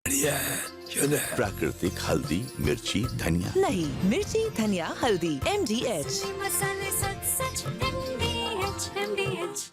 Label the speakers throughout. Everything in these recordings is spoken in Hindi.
Speaker 1: बढ़िया है, क्यों है?
Speaker 2: प्राकृतिक हल्दी, मिर्ची, धनिया।
Speaker 3: नहीं, मिर्ची धनिया हल्दी MDH।
Speaker 4: मसाले सच सच MDH।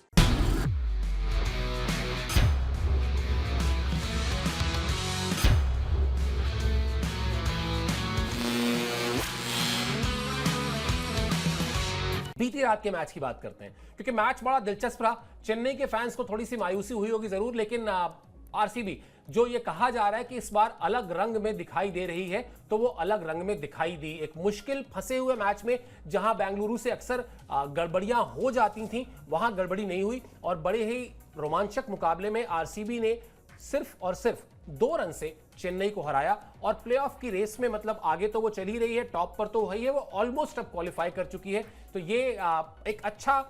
Speaker 5: बीती रात के मैच की बात करते हैं क्योंकि मैच बड़ा दिलचस्प रहा। चेन्नई के फैंस को थोड़ी सी मायूसी हुई होगी जरूर, लेकिन आरसीबी जो ये कहा जा रहा है कि इस बार अलग रंग में दिखाई दे रही है, तो वो अलग रंग में दिखाई दी। एक मुश्किल फंसे हुए मैच में जहां बेंगलुरु से अक्सर गड़बड़ियां हो जाती थीं, वहां गड़बड़ी नहीं हुई और बड़े ही रोमांचक मुकाबले में आरसीबी ने सिर्फ और सिर्फ 2 रन से चेन्नई को हराया और प्लेऑफ की रेस में, मतलब आगे तो वो चल ही रही है, टॉप पर तो वही है, वो ऑलमोस्ट अब क्वालिफाई कर चुकी है। तो ये एक अच्छा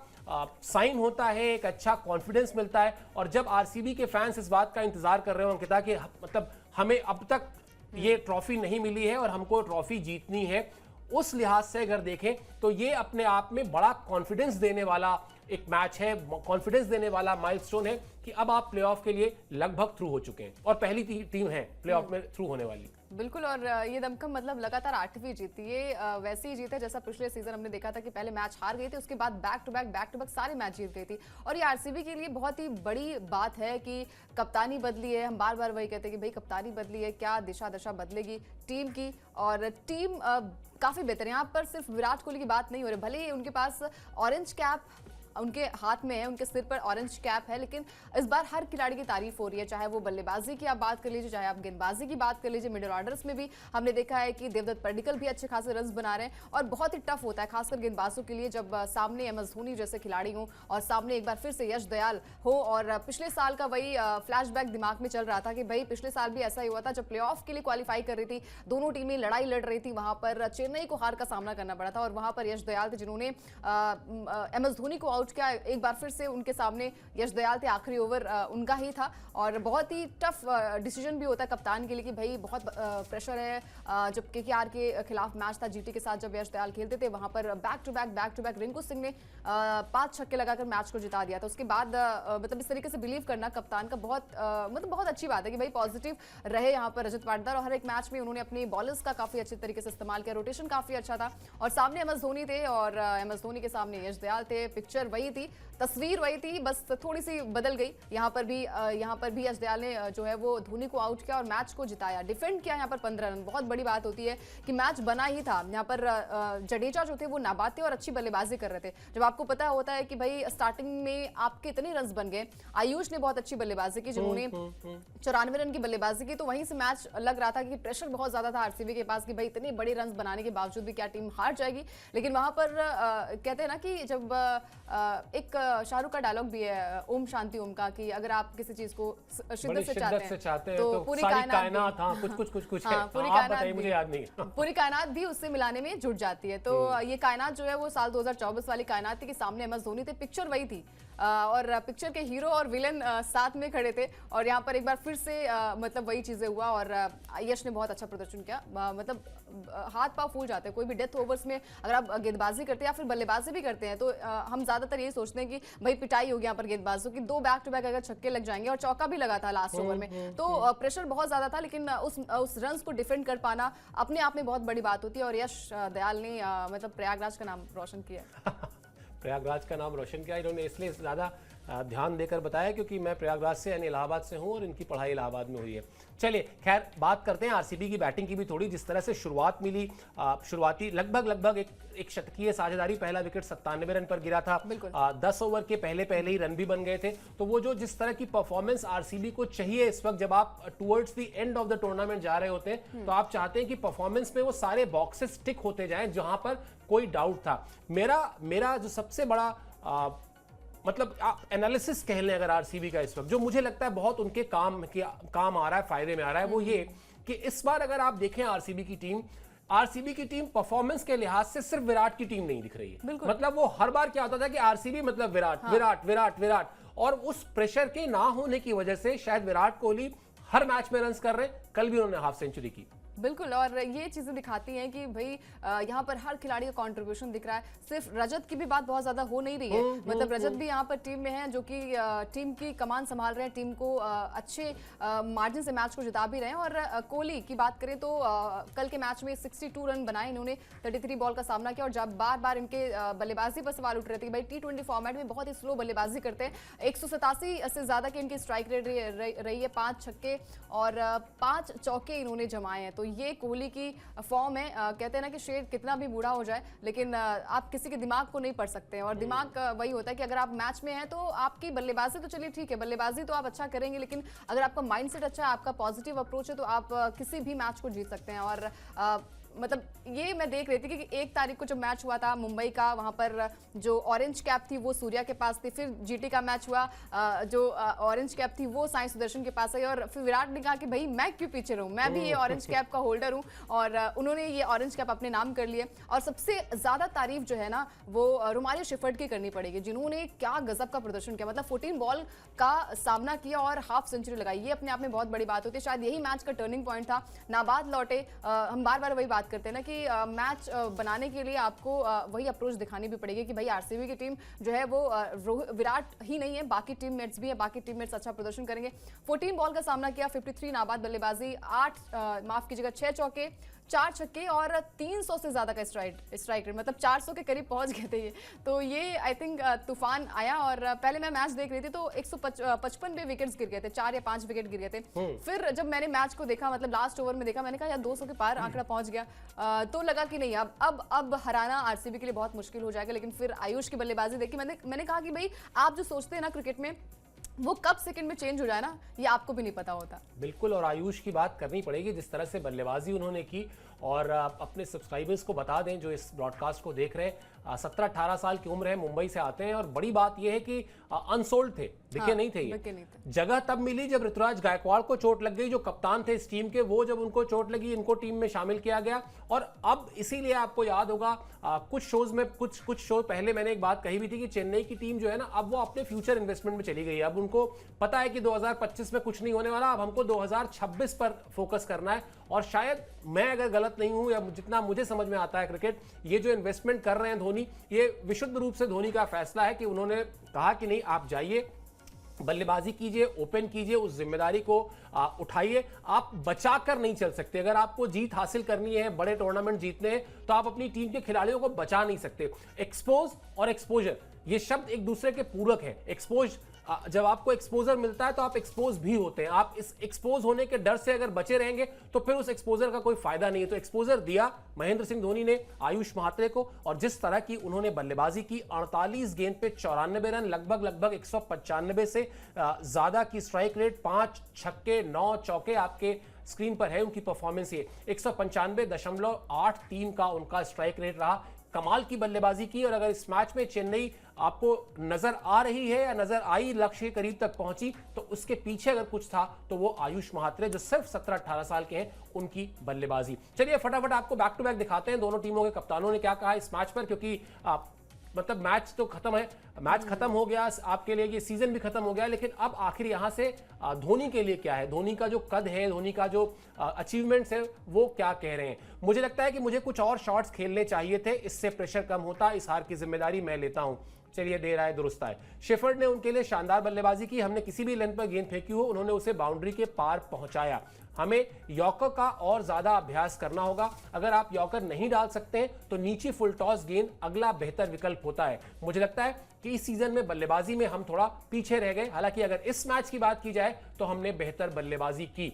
Speaker 5: साइन होता है, एक अच्छा कॉन्फिडेंस मिलता है। और जब आरसीबी के फैंस इस बात का इंतजार कर रहे हो अंकिता कि मतलब हमें अब तक ये ट्रॉफी नहीं मिली है और हमको ट्रॉफी जीतनी है, उस लिहाज से अगर देखें तो ये अपने आप में बड़ा कॉन्फिडेंस देने वाला एक मैच है, कॉन्फिडेंस देने वाला माइलस्टोन है कि अब आप प्लेऑफ के लिए लगभग थ्रू हो चुके हैं और पहली टीम है प्लेऑफ में थ्रू होने वाली।
Speaker 6: बिल्कुल। और ये दमखम मतलब लगातार 8वीं जीत, ये वैसे ही जीत है जैसा पिछले सीजन हमने देखा था कि पहले मैच हार गई थी, उसके बाद बैक टू बैक सारे मैच जीत गई थी। और ये आरसीबी के लिए बहुत ही बड़ी बात है कि कप्तानी बदली है। हम बार बार वही कहते हैं कि भाई कप्तानी बदली है, क्या दिशा दशा बदलेगी टीम की, और टीम काफी बेहतर है। यहाँ पर सिर्फ विराट कोहली की बात नहीं हो रही, भले ही उनके पास ऑरेंज कैप उनके हाथ में है, उनके सिर पर ऑरेंज कैप है, लेकिन इस बार हर खिलाड़ी की तारीफ हो रही है, चाहे वो बल्लेबाजी की आप बात कर लीजिए, चाहे आप गेंदबाजी की बात कर लीजिए। मिडिल ऑर्डर्स में भी हमने देखा है कि देवदत्त पडिक्कल भी अच्छे खासे रन्स बना रहे हैं और बहुत ही टफ होता है खासकर गेंदबाजों के लिए जब सामने MS धोनी जैसे खिलाड़ी हो और सामने एक बार फिर से यश दयाल हो। और पिछले साल का वही फ्लैशबैक दिमाग में चल रहा था कि भाई पिछले साल भी ऐसा ही हुआ था जब प्लेऑफ के लिए क्वालिफाई कर रही थी, दोनों टीमें लड़ाई लड़ रही थी, वहां पर चेन्नई को हार का सामना करना पड़ा था और वहां पर यश दयाल थे जिन्होंने MS धोनी को आउट किया। एक बार फिर से उनके सामने यश दयाल थे, आखिरी ओवर उनका ही था और बहुत ही टफ डिसीजन भी होता है कप्तान के लिए कि भाई बहुत प्रेशर है। जब KKR के खिलाफ मैच था GT के साथ, जब यश दयाल खेलते थे, वहां पर back to back Rinku Singh ने 5 छक्के लगाकर मैच को जिता दिया था। उसके बाद मतलब इस तरीके से बिलीव करना कप्तान का बहुत अच्छी बात है कि भाई पॉजिटिव रहे यहाँ पर रजत पाटीदार और हर एक मैच में उन्होंने अपनी बॉलर्स का काफी अच्छे तरीके से इस्तेमाल किया, रोटेशन काफी अच्छा था और सामने MS धोनी थे और MS धोनी के सामने यश दयाल थे। पिक्चर वही थी, तस्वीर वही थी, बस थोड़ी सी बदल गई। यहाँ पर भी यश दयाल ने जो है वो धोनी को आउट किया और मैच को जिताया, डिफेंड किया यहाँ पर 15 रन। बहुत बड़ी बात होती है कि मैच बना ही था। यहाँ पर जडेजा जो थे वो नाबाद थे और अच्छी बल्लेबाजी कर रहे थे। जब आपको पता होता है कि भाई स्टार्टिंग में आपके इतने रन बन गए, आयुष ने बहुत अच्छी बल्लेबाजी की जिन्होंने 94 रन की बल्लेबाजी की, तो वहीं से मैच लग रहा था कि प्रेशर बहुत ज्यादा था आरसीबी के पास कि भाई इतने बड़े रन बनाने के बावजूद भी क्या टीम हार जाएगी। लेकिन वहां पर कहते हैं ना कि जब एक शाहरुख का डायलॉग भी है ओम शांति ओम का कि अगर आप किसी चीज को शिद्दत से चाहते हैं तो पूरी कायनात
Speaker 5: कुछ
Speaker 6: हाँ,
Speaker 5: है।
Speaker 6: पूरी
Speaker 5: आप
Speaker 6: कायनात
Speaker 5: बताइए, मुझे याद नहीं।
Speaker 6: पूरी कायनात भी उससे मिलाने में जुट जाती है। तो ये कायनात जो है वो साल 2024 वाली कायनात थी कि सामने MS धोनी थे, पिक्चर वही थी और पिक्चर के हीरो और विलेन साथ में खड़े थे और यहाँ पर एक बार फिर से मतलब वही चीजें हुआ और यश ने बहुत अच्छा प्रदर्शन किया। मतलब हाथ पांव फूल जाते हैं कोई भी डेथ ओवर्स में, अगर आप गेंदबाजी करते हैं या फिर बल्लेबाजी भी करते हैं तो हम ज्यायादातर यही सोचते हैं कि भाई पिटाई होगी यहाँ पर गेंदबाजों की, 2 बैक टू बैक अगर छक्के लग जाएंगे और चौका भी लगा था लास्ट ओवर में, तो प्रेशर बहुत ज्यादा था। लेकिन उस रन्स को डिफेंड कर पाना अपने आप में बहुत बड़ी बात होती है और यश दयाल ने मतलब प्रयागराज का नाम रोशन किया।
Speaker 5: प्रयागराज का नाम रोशन किया इन्होंने, इसलिए ज़्यादा ध्यान देकर बताया क्योंकि मैं प्रयागराज से यानी इलाहाबाद से हूँ और इनकी पढ़ाई इलाहाबाद में हुई है। चलिए खैर बात करते हैं आरसीबी की बैटिंग की भी थोड़ी। जिस तरह से शुरुआत मिली, शुरुआती लगभग एक शतकीय साझेदारी, पहला विकेट 97 रन पर गिरा था, 10 ओवर के पहले ही रन भी बन गए थे। तो वो जो जिस तरह की परफॉर्मेंस आरसीबी को चाहिए इस वक्त, जब आप towards the end of the tournament जा रहे होते हैं, तो आप चाहते हैं कि परफॉर्मेंस में वो सारे बॉक्सेस टिक होते जाएं जहां पर कोई डाउट था। मेरा जो सबसे बड़ा मतलब आप एनालिसिस कह लें अगर आरसीबी का इस वक्त, जो मुझे लगता है बहुत उनके काम आ रहा है, फायदे में आ रहा है, वो ये कि इस बार अगर आप देखें आरसीबी की टीम परफॉर्मेंस के लिहाज से सिर्फ विराट की टीम नहीं दिख रही है। मतलब वो हर बार क्या होता था कि आरसीबी मतलब विराट और उस प्रेशर के ना होने की वजह से शायद विराट कोहली हर मैच में रन्स कर रहे हैं। कल भी उन्होंने हाफ सेंचुरी की,
Speaker 6: बिल्कुल, और ये चीजें दिखाती हैं कि भाई यहाँ पर हर खिलाड़ी का कंट्रीब्यूशन दिख रहा है। सिर्फ रजत की भी बात बहुत ज्यादा हो नहीं रही है, मतलब रजत भी यहाँ पर टीम में है, जो कि टीम की कमान संभाल रहे हैं, टीम को अच्छे मार्जिन से मैच को जिता भी रहे हैं। और कोहली की बात करें तो कल के मैच में 62 रन बनाए इन्होंने, 33 बॉल का सामना किया। और जब बार बार इनके बल्लेबाजी पर सवाल उठ रहे थे कि भाई T20 फॉर्मेट में बहुत ही स्लो बल्लेबाजी करते हैं। 187 से ज्यादा की इनकी स्ट्राइक रेट रही है, 5 छक्के और 5 चौके इन्होंने जमाए हैं। तो ये कोहली की फॉर्म है। कहते हैं ना कि शेर कितना भी बूढ़ा हो जाए, लेकिन आप किसी के दिमाग को नहीं पढ़ सकते हैं। और दिमाग वही होता है कि अगर आप मैच में हैं तो आपकी बल्लेबाजी तो चलिए ठीक है, बल्लेबाजी तो आप अच्छा करेंगे, लेकिन अगर आपका माइंडसेट अच्छा है, आपका पॉजिटिव अप्रोच है, तो आप किसी भी मैच को जीत सकते हैं। और मतलब ये मैं देख रही थी कि 1 तारीख को जो मैच हुआ था मुंबई का, वहां पर जो ऑरेंज कैप थी वो सूर्या के पास थी। फिर जीटी का मैच हुआ, जो ऑरेंज कैप थी वो साई सुदर्शन के पास आई। और फिर विराट ने कहा कि भाई मैं क्यों पीछे रहूं, मैं भी ये ऑरेंज कैप का होल्डर हूं। और उन्होंने ये ऑरेंज कैप अपने नाम कर लिए। और सबसे ज्यादा तारीफ जो है ना वो रोमारियो शेफर्ड की करनी पड़ेगी, जिन्होंने क्या गजब का प्रदर्शन किया। मतलब 14 बॉल का सामना किया और हाफ सेंचुरी लगाई, ये अपने आप में बहुत बड़ी बात होती है। शायद यही मैच का टर्निंग पॉइंट था। नाबाद लौटे, हम बार बार वही बात करते हैं ना कि मैच बनाने के लिए आपको वही अप्रोच दिखानी भी पड़ेगी कि भाई आरसीबी की टीम जो है वो विराट ही नहीं है, बाकी टीममेट्स भी है, बाकी टीममेट्स अच्छा प्रदर्शन करेंगे। 14 बॉल का सामना किया, 53 नाबाद बल्लेबाजी, 6 चौके, 4 छक्के और 300 से ज्यादा का स्ट्राइक रेट, मतलब 400 के करीब पहुंच गए थे ये। तो ये आई थिंक तूफान आया। और पहले मैं मैच देख रही थी तो 155 पे विकेट्स गिर गए थे, 4 या 5 विकेट गिर गए थे। फिर जब मैंने मैच को देखा, मतलब लास्ट ओवर में देखा, मैंने कहा यार 200 के पार आंकड़ा पहुंच गया। तो लगा कि नहीं, अब हराना आरसीबी के लिए बहुत मुश्किल हो जाएगा। लेकिन फिर आयुष की बल्लेबाजी देखी, मैंने कहा कि भाई आप जो सोचते हैं ना क्रिकेट में, वो कब सेकंड में चेंज हो जाए ना, ये आपको भी नहीं पता होता।
Speaker 5: बिल्कुल, और आयुष की बात करनी पड़ेगी, जिस तरह से बल्लेबाजी उन्होंने की। और अपने सब्सक्राइबर्स को बता दें जो इस ब्रॉडकास्ट को देख रहे हैं, 17-18 साल की उम्र है, मुंबई से आते हैं। और बड़ी बात यह है कि अनसोल्ड थे, बिके नहीं थे ये। जगह तब मिली जब ऋतुराज गायकवाड़ को चोट लग गई, जो कप्तान थे इस टीम के, वो जब उनको चोट लगी, इनको टीम में शामिल किया गया। और अब इसीलिए आपको याद होगा कुछ शोज में, कुछ शो पहले मैंने एक बात कही भी थी कि चेन्नई की टीम जो है ना, अब वो अपने फ्यूचर इन्वेस्टमेंट में चली गई है। अब उनको पता है कि 2025 में कुछ नहीं होने वाला, अब हमको 2026 पर फोकस करना है। और शायद मैं अगर गलत नहीं हूं, या जितना मुझे समझ में आता है क्रिकेट, ये जो इन्वेस्टमेंट कर रहे हैं धोनी, ये विशुद्ध रूप से धोनी का फैसला है कि उन्होंने कहा कि नहीं, आप जाइए, बल्लेबाजी कीजिए, ओपन कीजिए, उस जिम्मेदारी को उठाइए। आप बचाकर नहीं चल सकते। अगर आपको जीत हासिल करनी है, बड़े टूर्नामेंट जीतने हैं, तो आप अपनी टीम के खिलाड़ियों को बचा नहीं सकते। एक्सपोज और एक्सपोजर, ये शब्द एक दूसरे के पूरक हैं। एक्सपोज, जब आपको एक्सपोजर मिलता है तो आप एक्सपोज भी होते हैं। आप इस एक्सपोज होने के डर से अगर बचे रहेंगे तो फिर उस एक्सपोजर का कोई फायदा नहीं है। तो एक्सपोजर दिया महेंद्र सिंह धोनी ने आयुष महात्रे को, और जिस तरह की उन्होंने बल्लेबाजी की, 48 गेंद पे 94 रन, लगभग 195 से ज्यादा की स्ट्राइक रेट, 5 छक्के 9 चौके आपके स्क्रीन पर है उनकी परफॉर्मेंस। ये 195.83 का उनका स्ट्राइक रेट रहा। कमाल की बल्लेबाजी की। और अगर इस मैच में चेन्नई आपको नजर आ रही है या नजर आई, लक्ष्य के करीब तक पहुंची, तो उसके पीछे अगर कुछ था तो वो आयुष महात्रे, जो सिर्फ 17-18 साल के हैं, उनकी बल्लेबाजी। चलिए फटाफट आपको बैक टू बैक दिखाते हैं दोनों टीमों के कप्तानों ने क्या कहा इस मैच पर, क्योंकि मतलब मैच तो खत्म है, मैच खत्म हो गया आपके लिए, ये सीजन भी खत्म हो गया, लेकिन अब आखिर यहां से धोनी के लिए क्या है, धोनी का जो कद है, धोनी का जो अचीवमेंट्स है, वो क्या कह रहे हैं। मुझे लगता है कि मुझे कुछ और शॉट्स खेलने चाहिए थे, इससे प्रेशर कम होता, इस हार की जिम्मेदारी मैं लेता हूं। चलिए, देर आए दुरुस्त आए। शेफर्ड ने उनके लिए शानदार बल्लेबाजी की। हमने किसी भी लेंथ पर गेंद फेंकी हो, उन्होंने उसे बाउंड्री के पार पहुंचाया। हमें यॉर्कर का और ज्यादा अभ्यास करना होगा। अगर आप यॉर्कर नहीं डाल सकते हैं तो नीची फुल टॉस गेंद अगला बेहतर विकल्प होता है। मुझे लगता है कि इस सीजन में बल्लेबाजी में हम थोड़ा पीछे रह गए। हालांकि अगर इस मैच की बात की जाए तो हमने बेहतर बल्लेबाजी की।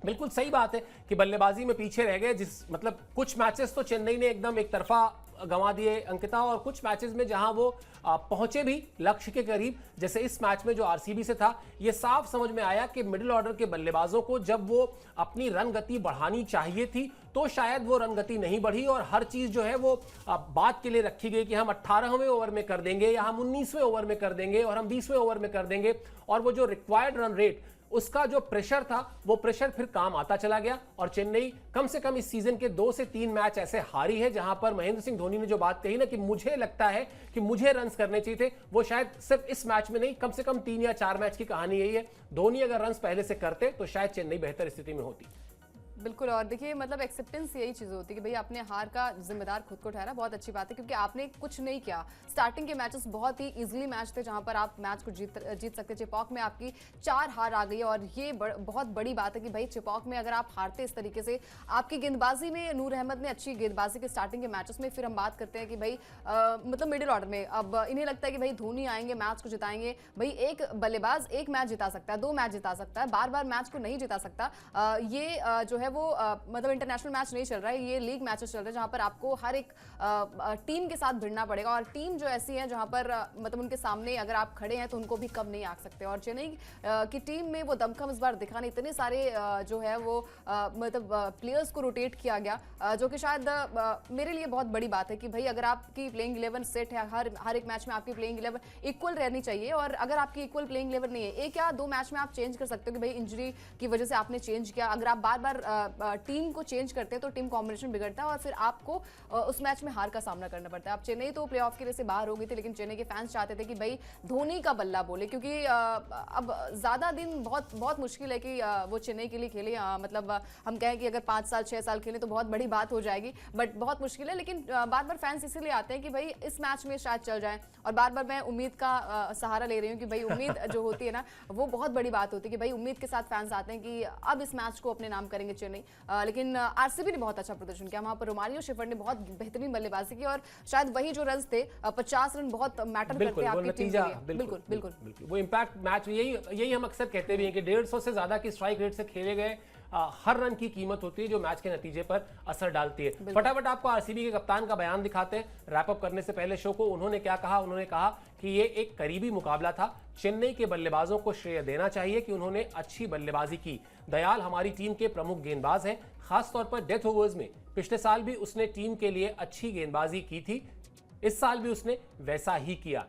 Speaker 5: बिल्कुल सही बात है कि बल्लेबाजी में पीछे रह गए। मतलब कुछ मैचेस तो चेन्नई ने एकदम एक तरफा गंवा दिए अंकिता, और कुछ मैचेस में जहां वो पहुंचे भी लक्ष्य के करीब, जैसे इस मैच में जो आरसीबी से था, ये साफ समझ में आया कि मिडिल ऑर्डर के बल्लेबाजों को जब वो अपनी रन गति बढ़ानी चाहिए थी तो शायद वो रन गति नहीं बढ़ी, और हर चीज जो है वो बात के लिए रखी गई कि हम 18वें ओवर में कर देंगे, या हम 19वें ओवर में कर देंगे, और हम 20वें ओवर में कर देंगे। और वो जो रिक्वायर्ड रन रेट, उसका जो प्रेशर था, वो प्रेशर फिर काम आता चला गया। और चेन्नई कम से कम इस सीजन के 2 से 3 मैच ऐसे हारी है जहां पर महेंद्र सिंह धोनी ने जो बात कही ना कि मुझे लगता है कि मुझे रन्स करने चाहिए थे, वो शायद सिर्फ इस मैच में नहीं, कम से कम 3 या 4 मैच की कहानी यही है। धोनी अगर रन्स पहले से करते तो शायद चेन्नई बेहतर स्थिति में होती।
Speaker 6: बिल्कुल। और देखिए मतलब एक्सेप्टेंस यही चीज़ होती है कि भाई आपने हार का जिम्मेदार खुद को ठहरा, बहुत अच्छी बात है क्योंकि आपने कुछ नहीं किया। स्टार्टिंग के मैचेस बहुत ही इजीली मैच थे जहां पर आप मैच को जीत सकते। चिपॉक में आपकी 4 हार आ गई है और ये बहुत बड़ी बात है कि भाई चिपॉक में अगर आप हारते इस तरीके से, आपकी गेंदबाजी में नूर अहमद ने अच्छी गेंदबाजी के स्टार्टिंग के मैचेस में, फिर हम बात करते हैं कि भाई मतलब मिडिल ऑर्डर में अब इन्हें लगता है कि भाई धोनी आएंगे मैच को जिताएंगे। भाई एक बल्लेबाज एक मैच जिता सकता है, 2 मैच जिता सकता है, बार बार मैच को नहीं जिता सकता। ये जो है वो मतलब इंटरनेशनल मैच नहीं चल रहा है, ये लीग मैचेस चल रहे हैं जहां पर आपको हर एक टीम के साथ भिड़ना पड़ेगा और टीम जो ऐसी है जहां पर मतलब उनके सामने अगर आप खड़े हैं तो उनको भी कम नहीं आंक सकते। और चेन्नई की टीम में वो दमखम इस बार दिखा नहीं, इतने सारे जो है वो मतलब प्लेयर्स को रोटेट किया गया जो कि शायद मेरे लिए बहुत बड़ी बात है कि भाई अगर आपकी प्लेइंग 11 सेट है, हर एक मैच में आपकी प्लेइंग 11 इक्वल रहनी चाहिए। और अगर आपकी इक्वल प्लेइंग 11 नहीं है, एक या 2 मैच में आप चेंज कर सकते हो कि भाई इंजरी की वजह से आपने चेंज किया। अगर आप बार बार टीम को चेंज करते हैं तो टीम कॉम्बिनेशन बिगड़ता है और फिर आपको उस मैच में हार का सामना करना पड़ता है। अब चेन्नई तो प्लेऑफ के लिए से बाहर हो गई थी, लेकिन चेन्नई के फैंस चाहते थे कि भाई धोनी का बल्ला बोले क्योंकि अब ज्यादा दिन बहुत मुश्किल है कि वो चेन्नई के लिए खेले। मतलब हम कहें कि अगर 5 साल 6 साल खेले तो बहुत बड़ी बात हो जाएगी, बट बहुत मुश्किल है। लेकिन बार बार फैंस इसीलिए आते हैं कि भाई इस मैच में शायद चल जाए। और बार बार मैं उम्मीद का सहारा ले रही हूँ कि भाई उम्मीद जो होती है ना वो बहुत बड़ी बात होती है कि भाई उम्मीद के साथ फैंस आते हैं कि अब इस मैच को अपने नाम करेंगे चेन्नई। लेकिन आरसीबी ने बहुत अच्छा प्रदर्शन किया, वहां पर रोमारियो शेफर्ड ने बहुत बेहतरीन बल्लेबाजी की और शायद वही जो रन थे 50 रन बहुत मैटर करते हैं आपकी टीम के लिए। बिल्कुल
Speaker 5: वो इम्पैक्ट मैच, यही हम अक्सर कहते भी हैं कि 150 से ज्यादा की स्ट्राइक रेट से खेले गए हर रन की कीमत होती है जो मैच के नतीजे पर असर डालती है। फटाफट आपको आरसीबी के कप्तान का बयान दिखाते हैं रैप अप करने से पहले शो को। उन्होंने क्या कहा? उन्होंने कहा कि ये एक करीबी मुकाबला था, चेन्नई के बल्लेबाजों को श्रेय देना चाहिए कि उन्होंने अच्छी बल्लेबाजी की। दयाल हमारी टीम के प्रमुख गेंदबाज हैं, खासतौर पर डेथ ओवर्स में। पिछले साल भी उसने टीम के लिए अच्छी गेंदबाजी की थी, इस साल भी उसने वैसा ही किया।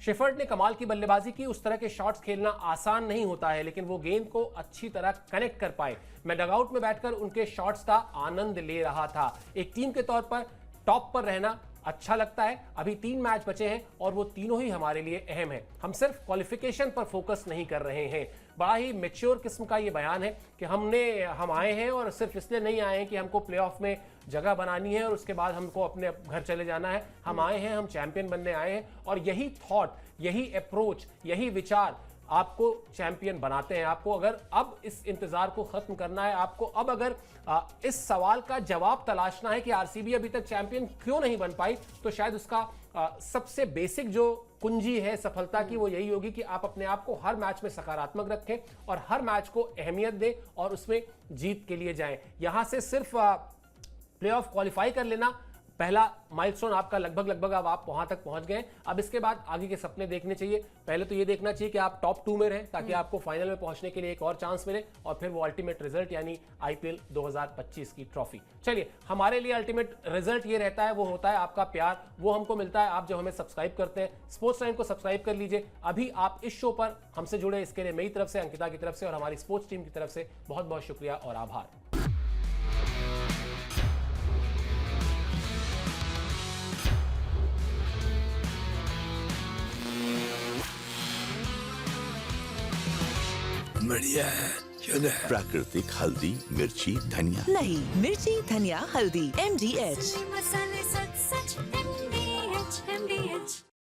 Speaker 5: शेफर्ड ने कमाल की बल्लेबाजी की। उस तरह के शॉट्स खेलना आसान नहीं होता है, लेकिन वो गेंद को अच्छी तरह कनेक्ट कर पाए। मैं डगआउट में बैठकर उनके शॉट्स का आनंद ले रहा था। एक टीम के तौर पर टॉप पर रहना अच्छा लगता है। अभी 3 मैच बचे हैं और वो तीनों ही हमारे लिए अहम है। हम सिर्फ क्वालिफिकेशन पर फोकस नहीं कर रहे हैं। बड़ा ही मैच्योर किस्म का ये बयान है कि हम आए हैं और सिर्फ इसलिए नहीं आए हैं कि हमको प्लेऑफ में जगह बनानी है और उसके बाद हमको अपने घर चले जाना है। हम आए हैं, हम चैंपियन बनने आए हैं और यही थॉट, यही अप्रोच, यही विचार आपको चैंपियन बनाते हैं। आपको अगर अब इस इंतजार को खत्म करना है, आपको अब अगर इस सवाल का जवाब तलाशना है कि आरसीबी अभी तक चैंपियन क्यों नहीं बन पाई, तो शायद उसका सबसे बेसिक जो कुंजी है सफलता की वो यही होगी कि आप अपने आप को हर मैच में सकारात्मक रखें और हर मैच को अहमियत दें और उसमें जीत के लिए जाएं। यहां से सिर्फ प्लेऑफ क्वालिफाई कर लेना पहला माइलस्टोन आपका लगभग अब आप वहां तक पहुंच गए। अब इसके बाद आगे के सपने देखने चाहिए। पहले तो ये देखना चाहिए कि आप टॉप 2 में रहें ताकि आपको फाइनल में पहुंचने के लिए एक और चांस मिले और फिर वो अल्टीमेट रिजल्ट यानी आईपीएल 2025 की ट्रॉफी। चलिए, हमारे लिए अल्टीमेट रिजल्ट ये रहता है, वो होता है आपका प्यार। वो हमको मिलता है आप जब हमें सब्सक्राइब करते हैं। स्पोर्ट्स टाइम को सब्सक्राइब कर लीजिए। अभी आप इस शो पर हमसे जुड़े, इसके लिए मेरी तरफ से, अंकिता की तरफ से और हमारी स्पोर्ट्स टीम की तरफ से बहुत बहुत शुक्रिया और आभार।
Speaker 2: बढ़िया है, प्राकृतिक हल्दी, मिर्ची, धनिया।
Speaker 3: नहीं, मिर्ची धनिया हल्दी MGH।
Speaker 4: मसाले सच MDH